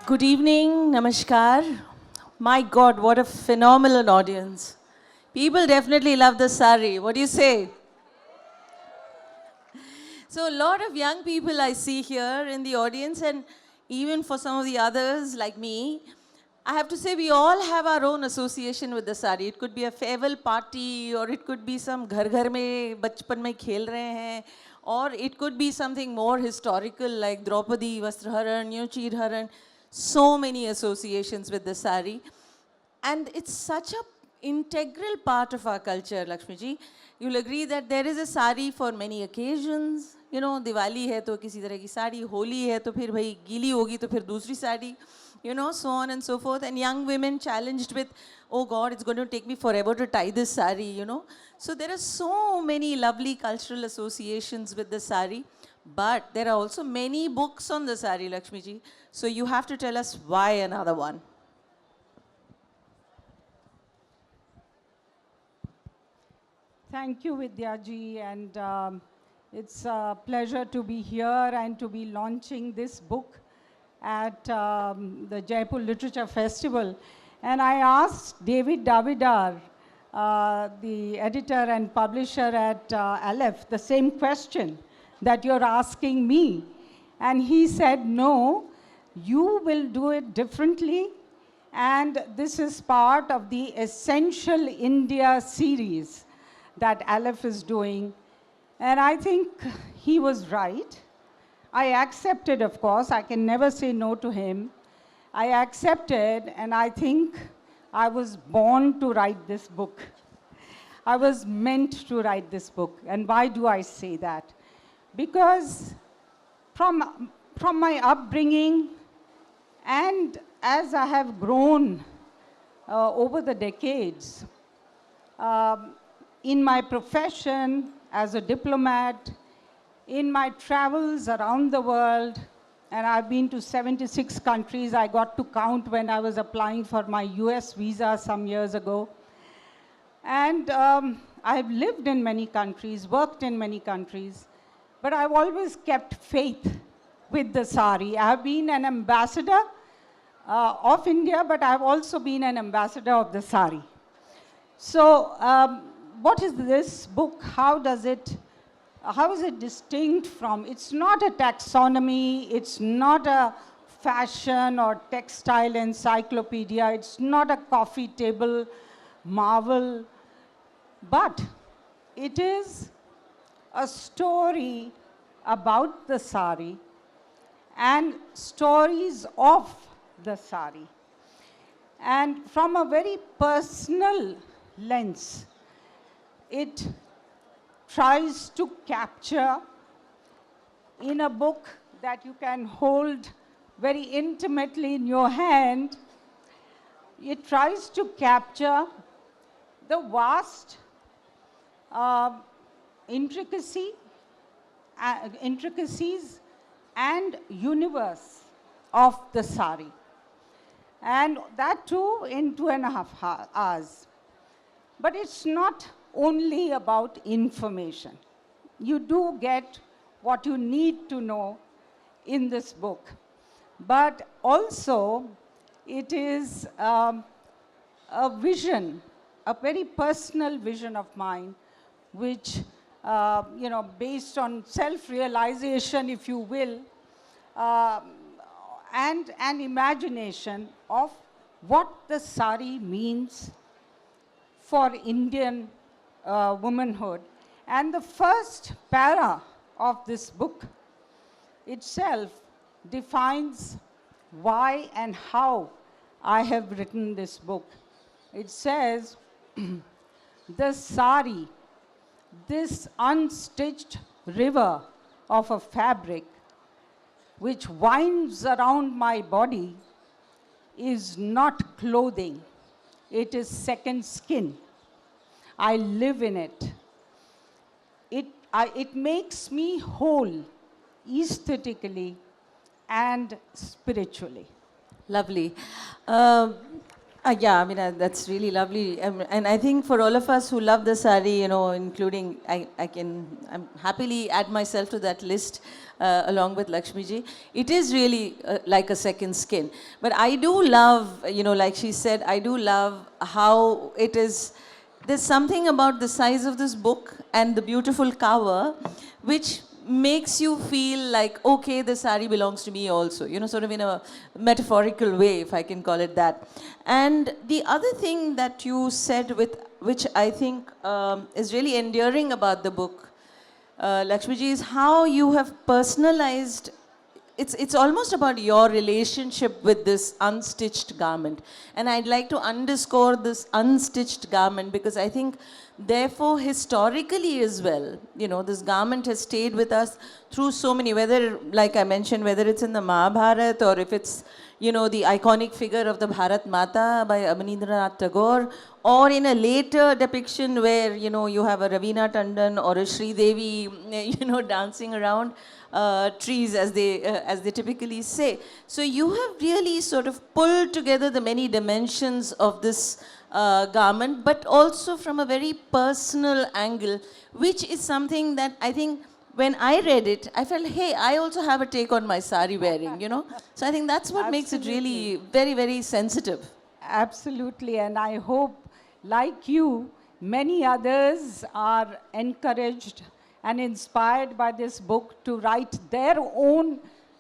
Good evening, namaskar. My God, what a phenomenal audience. People definitely love the sari. What do you say? So a lot of young people I see here in the audience, and even for some of the others like me, I have to say we all have our own association with the sari. It could be a farewell party, or it could be some घर में बचपन में खेल रहे हैं, or it could be something more historical like Draupadi, Vastraharan, Chirharan. So many associations with the sari. And it's such a integral part of our culture, Lakshmi ji. You'll agree that there is a sari for many occasions. You know, Diwali hai to kisi tarah ki sari, Holi hai to phir bhai gili hogi to phir dusri sari. You know, so on and so forth. And young women challenged with, oh God, it's going to take me forever to tie this sari, you know. So there are so many lovely cultural associations with the sari. But there are also many books on the sari, Lakshmi ji. So you have to tell us why another one. Thank you, Vidya ji, and it's a pleasure to be here and to be launching this book at the Jaipur Literature Festival. And I asked David Davidar, the editor and publisher at Aleph, the same question that you're asking me. And he said, no, you will do it differently. And this is part of the Essential India series that Aleph is doing. And I think he was right. I accepted, of course. I can never say no to him. I accepted, and I think I was born to write this book. I was meant to write this book. And why do I say that? Because from my upbringing, and as I have grown over the decades, in my profession as a diplomat, in my travels around the world, and I've been to 76 countries. I got to count when I was applying for my US visa some years ago. And I've lived in many countries, worked in many countries, but I've always kept faith with the sari. I've been an ambassador of India, but I've also been an ambassador of the sari. So what is this book? How is it distinct from? It's not a taxonomy, it's not a fashion or textile encyclopedia, it's not a coffee table marvel, but it is a story about the sari and stories of the sari. And from a very personal lens, it tries to capture in a book that you can hold very intimately in your hand. It tries to capture the vast intricacies and universe of the sari. And that too in 2.5 hours. But it's not only about information. You do get what you need to know in this book. But also, it is a vision, a very personal vision of mine, which, based on self-realization, if you will, and an imagination of what the sari means for Indian womanhood. And the first para of this book itself defines why and how I have written this book. It says, the sari, this unstitched river of a fabric which winds around my body, is not clothing, it is second skin. I live in it. It makes me whole, aesthetically and spiritually. Lovely. Yeah, I mean, that's really lovely. And I think for all of us who love the sari, including, I'm happily add myself to that list along with Lakshmi ji. It is really like a second skin. But I do love, like she said, I do love how it is. There's something about the size of this book and the beautiful cover which makes you feel like, okay, the sari belongs to me also, sort of in a metaphorical way, if I can call it that. And the other thing that you said, which I think is really endearing about the book, Lakshmiji, is how you have personalized. It's almost about your relationship with this unstitched garment. And I'd like to underscore this unstitched garment because I think, therefore, historically as well, this garment has stayed with us through so many, whether, like I mentioned, whether it's in the Mahabharata or if it's, the iconic figure of the Bharat Mata by Abanindranath Tagore, or in a later depiction where, you have a Ravina Tandon or a Sri Devi, dancing around trees as they typically say. So you have really sort of pulled together the many dimensions of this garment, but also from a very personal angle, which is something that I think when I read it, I felt, hey, I also have a take on my sari wearing, So I think that's what makes it really very, very sensitive. Absolutely, and I hope, like you, many others are encouraged and inspired by this book to write their own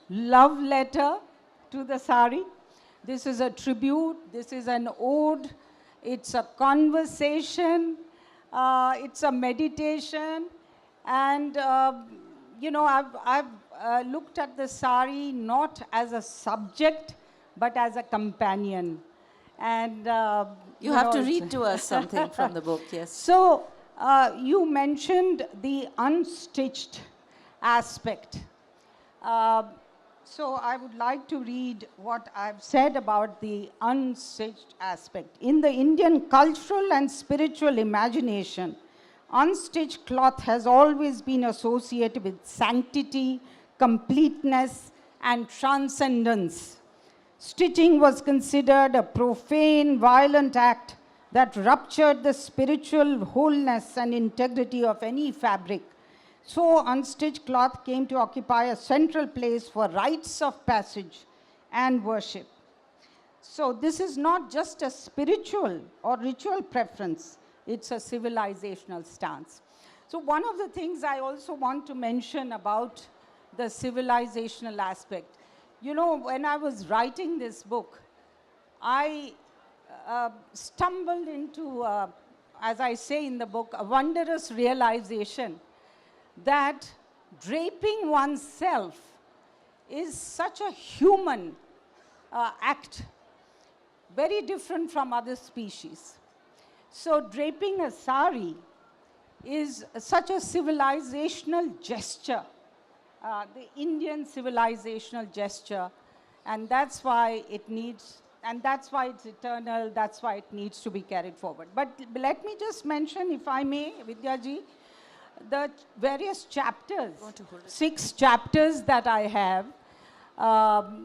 love letter to the sari. This is a tribute, this is an ode, it's a conversation, it's a meditation, and I've looked at the sari not as a subject, but as a companion. And you have to read to us something from the book, yes. So you mentioned the unstitched aspect. So I would like to read what I've said about the unstitched aspect. In the Indian cultural and spiritual imagination, unstitched cloth has always been associated with sanctity, completeness, and transcendence. Stitching was considered a profane, violent act that ruptured the spiritual wholeness and integrity of any fabric. So unstitched cloth came to occupy a central place for rites of passage and worship. So this is not just a spiritual or ritual preference, it's a civilizational stance. So one of the things I also want to mention about the civilizational aspect, when I was writing this book, I stumbled into, as I say in the book, a wondrous realization that draping oneself is such a human act, very different from other species. So draping a sari is such a civilizational gesture, the Indian civilizational gesture, and that's why it needs, and that's why it's eternal, that's why it needs to be carried forward. But let me just mention, if I may, Vidya ji, the various chapters, 6 chapters that I have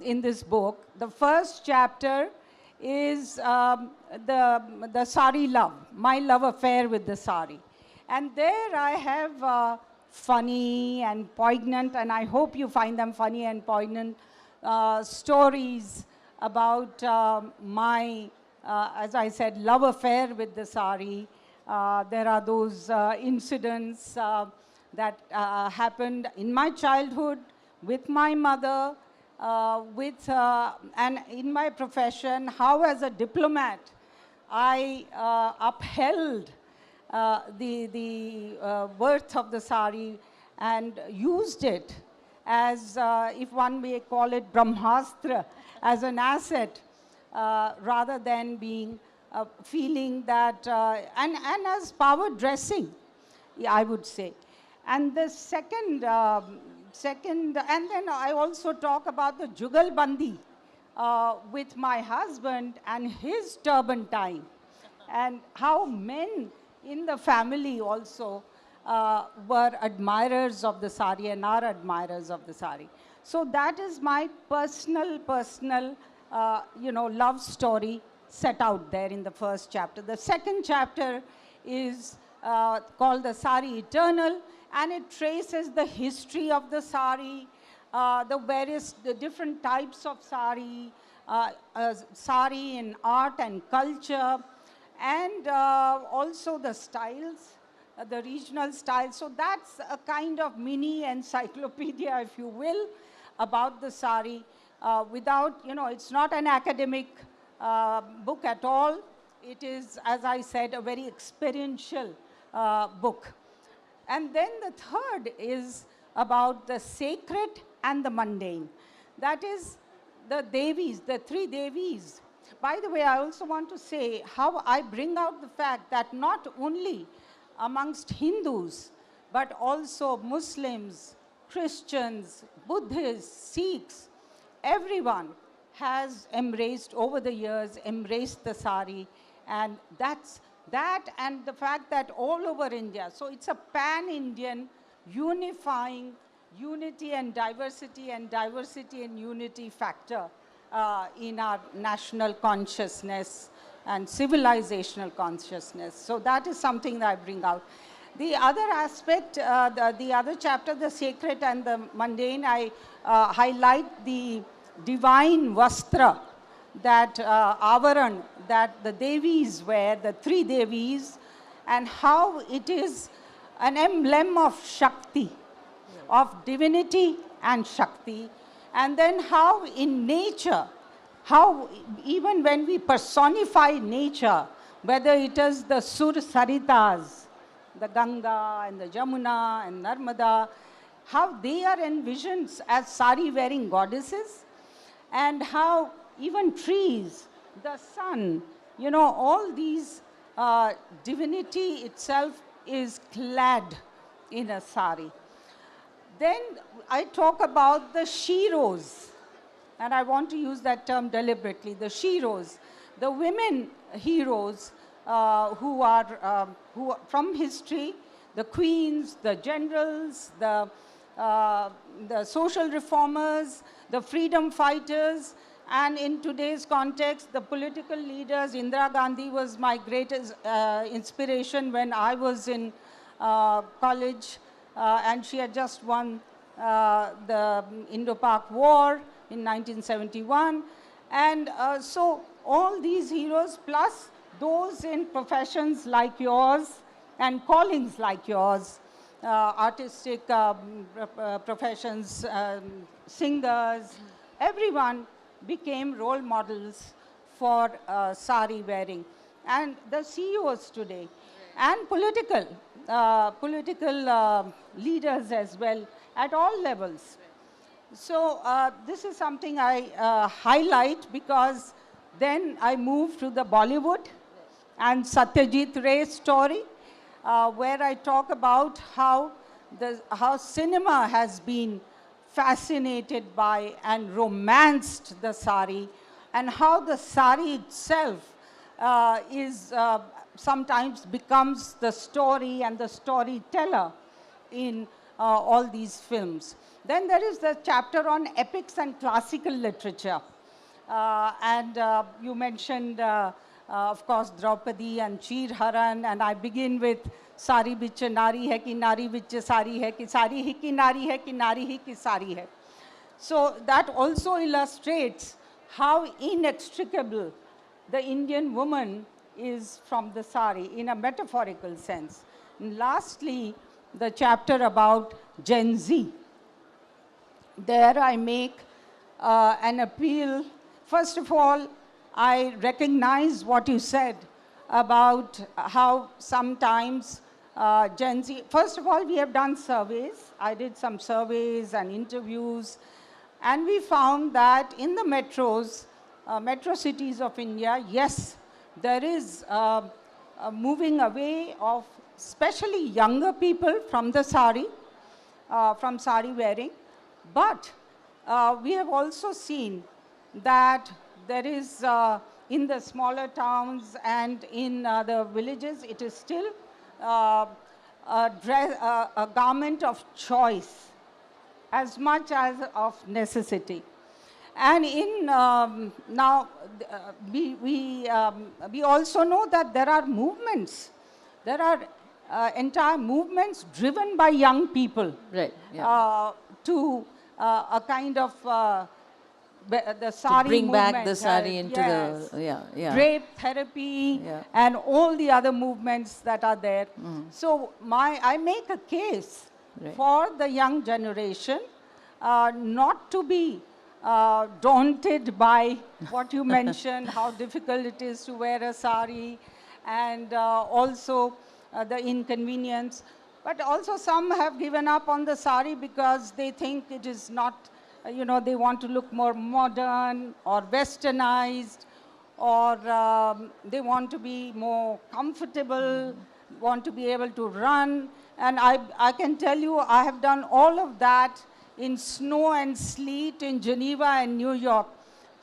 in this book. The first chapter is the sari love, my love affair with the sari. And there I have funny and poignant, and I hope you find them funny and poignant, stories about my, as I said, love affair with the sari. There are those incidents that happened in my childhood with my mother, and in my profession, how as a diplomat I upheld the worth of the sari and used it as, if one may call it, brahmastra, as an asset, rather than being feeling that, and as power dressing, I would say. And the second, and then I also talk about the jugalbandi with my husband and his turban time, and how men in the family also were admirers of the sari and are admirers of the sari. So that is my personal, love story set out there in the first chapter. The second chapter is called the Sari Eternal, and it traces the history of the sari, the different types of sari, sari in art and culture, and also the styles, the regional styles. So that's a kind of mini encyclopedia, if you will, about the sari. Without, it's not an academic book at all. It is, as I said, a very experiential book. And then the third is about the sacred and the mundane. That is the Devis, the three Devis. By the way, I also want to say how I bring out the fact that not only amongst Hindus, but also Muslims, Christians, Buddhists, Sikhs, everyone has embraced, over the years, embraced the sari. And that's that, and the fact that all over India, so it's a pan-Indian unifying unity and diversity and unity factor in our national consciousness and civilizational consciousness. So that is something that I bring out. The other aspect, the other chapter, the sacred and the mundane, I highlight the divine vastra, that avaran, that the Devis wear, the three Devis, and how it is an emblem of shakti, of divinity and shakti. And then how in nature, how even when we personify nature, whether it is the Sur Saritas, the Ganga and the Jamuna and Narmada, how they are envisioned as sari-wearing goddesses, and how even trees, the sun, all these, divinity itself is clad in a sari. Then I talk about the sheroes, and I want to use that term deliberately, the sheroes, the women heroes who are from history, the queens, the generals, the social reformers, the freedom fighters, and in today's context, the political leaders. Indira Gandhi was my greatest inspiration when I was in college, and she had just won the Indo-Pak War in 1971. And so all these heroes, plus those in professions like yours and callings like yours, artistic professions, singers, everyone became role models for sari wearing. And the CEOs today, and political leaders as well, at all levels. So this is something I highlight, because then I move to the Bollywood and Satyajit Ray's story, where I talk about how cinema has been fascinated by and romanced the sari, and how the sari itself is sometimes becomes the story and the storyteller in all these films. Then there is the chapter on epics and classical literature. And you mentioned, of course, Draupadi and Cheer Haran, and I begin with Sari Bicha Nari Hai Ki Nari Bicha Sari Hai Ki Sari Hi Ki Nari Hai Ki Nari Hi Ki Sari Hai. So that also illustrates how inextricable the Indian woman is from the sari in a metaphorical sense. And lastly, the chapter about Gen Z. There I make an appeal. First of all, I recognize what you said about how sometimes Gen Z, first of all, we have done surveys. I did some surveys and interviews, and we found that in the metros, metro cities of India, yes, there is a moving away of especially younger people from the sari, from sari wearing. But we have also seen that there is, in the smaller towns and in the villages, it is still a garment of choice as much as of necessity. And in now, we also know that there are movements. There are entire movements driven by young people. Right. Yeah. To a kind of the sari bring movement, back the sari into yes, the drape therapy, Yeah. and all the other movements that are there. So I make a case Right. for the young generation not to be daunted by what you mentioned, how difficult it is to wear a sari, and also the inconvenience. But also some have given up on the sari because they think it is not, they want to look more modern or westernized, or they want to be more comfortable, want to be able to run. And I can tell you, I have done all of that in snow and sleet in Geneva and New York.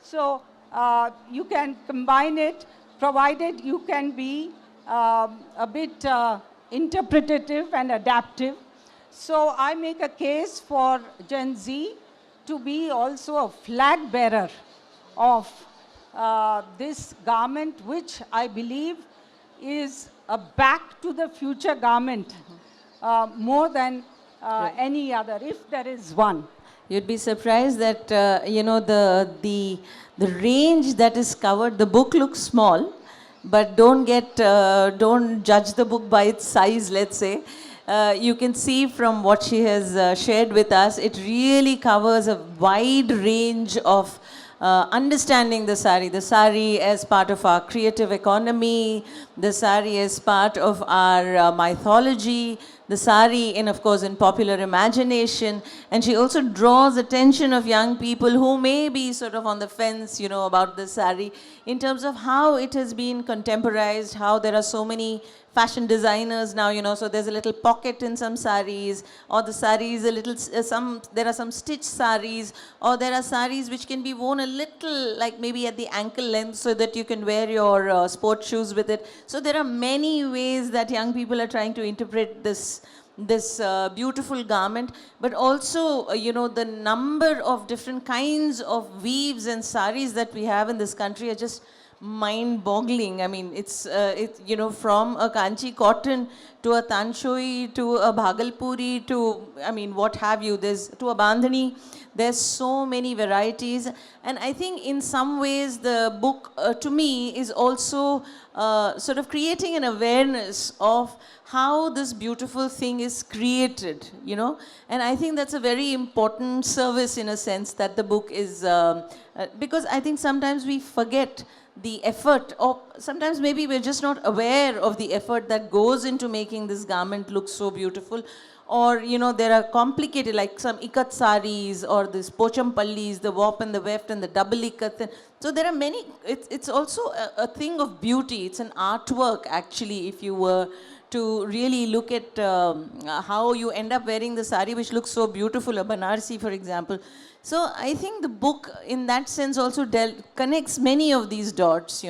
So you can combine it, provided you can be a bit interpretative and adaptive. So I make a case for Gen Z to be also a flag bearer of this garment, which I believe is a back to the future garment, more than any other, if there is one. You'd be surprised that the range that is covered. The book looks small, but don't judge the book by its size. Let's say you can see from what she has shared with us, it really covers a wide range of understanding the sari as part of our creative economy, the sari as part of our mythology, the sari of course in popular imagination. And she also draws attention of young people who may be sort of on the fence, about the sari, in terms of how it has been contemporized, how there are so many fashion designers now, so there's a little pocket in some saris, or the saris a little, there are some stitched saris, or there are saris which can be worn a little, like maybe at the ankle length, so that you can wear your sport shoes with it. So there are many ways that young people are trying to interpret this beautiful garment, but also, the number of different kinds of weaves and saris that we have in this country are just mind-boggling. I mean, it's from a Kanchi cotton to a Tanshoi to a Bhagalpuri to, what have you, to a Bandhani. There's so many varieties. And I think in some ways the book, to me, is also sort of creating an awareness of how this beautiful thing is created, And I think that's a very important service, in a sense, that the book is, because I think sometimes we forget the effort, or sometimes maybe we're just not aware of the effort that goes into making this garment look so beautiful. Or, there are complicated, like some ikat saris, or this pochampallis, the warp and the weft and the double ikat. So there are many, it's also a thing of beauty. It's an artwork, actually, if you were to really look at how you end up wearing the sari, which looks so beautiful, a Banarasi, for example. So I think the book, in that sense, also connects many of these dots,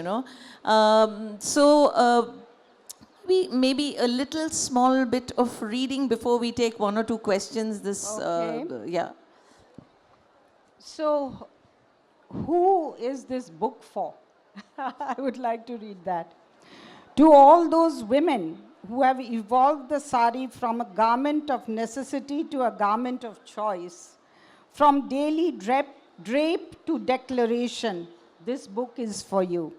maybe a little small bit of reading before we take one or two questions. Okay. So, who is this book for? I would like to read that. To all those women who have evolved the sari from a garment of necessity to a garment of choice, from daily drape to declaration, this book is for you.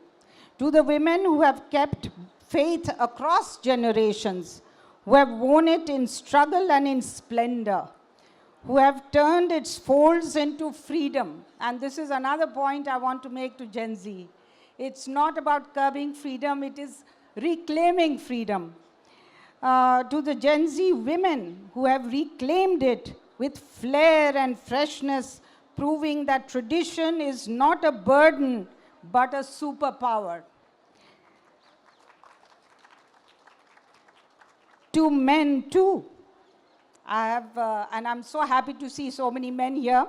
To the women who have kept faith across generations, who have worn it in struggle and in splendor, who have turned its folds into freedom. And this is another point I want to make to Gen Z. It's not about curbing freedom, it is reclaiming freedom. To the Gen Z women who have reclaimed it with flair and freshness, proving that tradition is not a burden, but a superpower. To men too, and I'm so happy to see so many men here.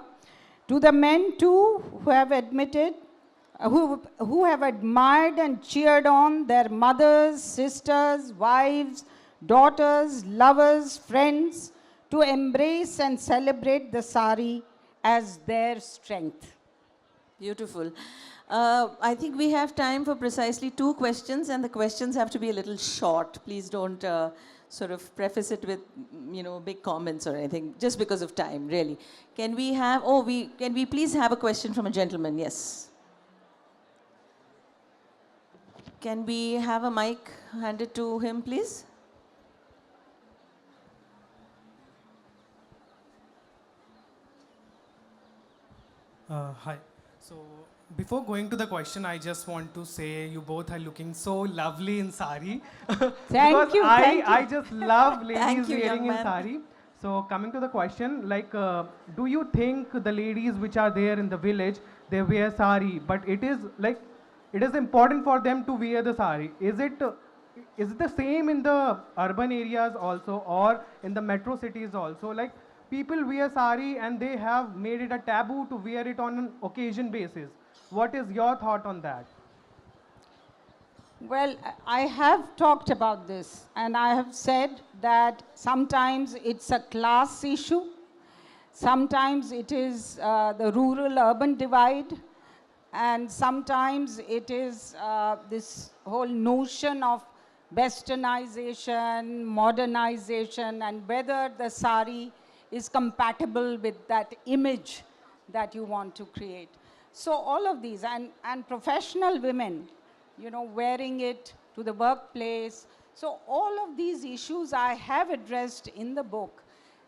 To the men too who have admitted, who have admired and cheered on their mothers, sisters, wives, daughters, lovers, friends, to embrace and celebrate the sari as their strength. Beautiful. I think we have time for precisely 2 questions, and the questions have to be a little short. Please don't sort of preface it with, big comments or anything, just because of time, really. Can we please have a question from a gentleman? Yes. Can we have a mic handed to him, please? Hi. So before going to the question, I just want to say you both are looking so lovely in sari. Thank you. I just love ladies Thank you, wearing young in man. sari. So coming to the question, do you think the ladies which are there in the village, they wear sari, but it is important for them to wear the sari? Is it the same in the urban areas also, or in the metro cities also? Like, people wear sari and they have made it a taboo to wear it on an occasion basis. What is your thought on that? Well, I have talked about this, and I have said that sometimes it's a class issue, sometimes it is the rural-urban divide, and sometimes it is this whole notion of westernization, modernization, and whether the sari is compatible with that image that you want to create. So all of these, and professional women, wearing it to the workplace. So all of these issues I have addressed in the book.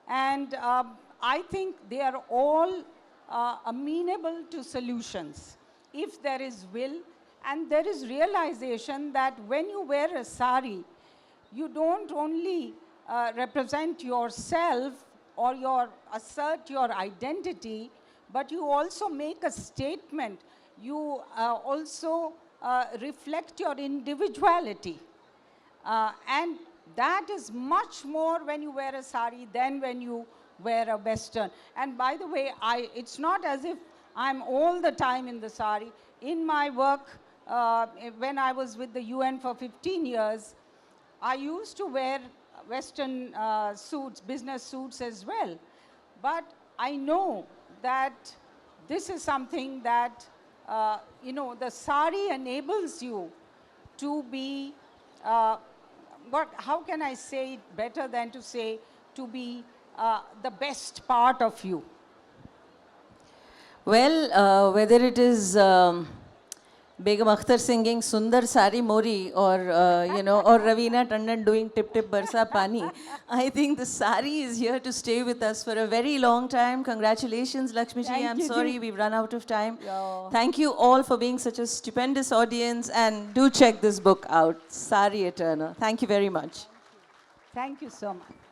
And I think they are all amenable to solutions if there is will and there is realization that when you wear a sari, you don't only represent yourself or assert your identity, but you also make a statement. You also reflect your individuality. And that is much more when you wear a sari than when you wear a Western. And by the way, it's not as if I'm all the time in the sari. In my work, when I was with the UN for 15 years, I used to wear Western suits, business suits as well. But I know that this is something that, the sari enables you to be, how can I say it better than to say, to be the best part of you? Well, whether it is Begum Akhtar singing Sundar Sari Mori or, or Ravina Tandon doing Tip Tip Barsa Pani, I think the sari is here to stay with us for a very long time. Congratulations, Lakshmi ji. Thank I'm you, sorry ji. we've run out of time. Yeah. Thank you all for being such a stupendous audience, and do check this book out, Sari Eternal. Thank you very much. Thank you so much.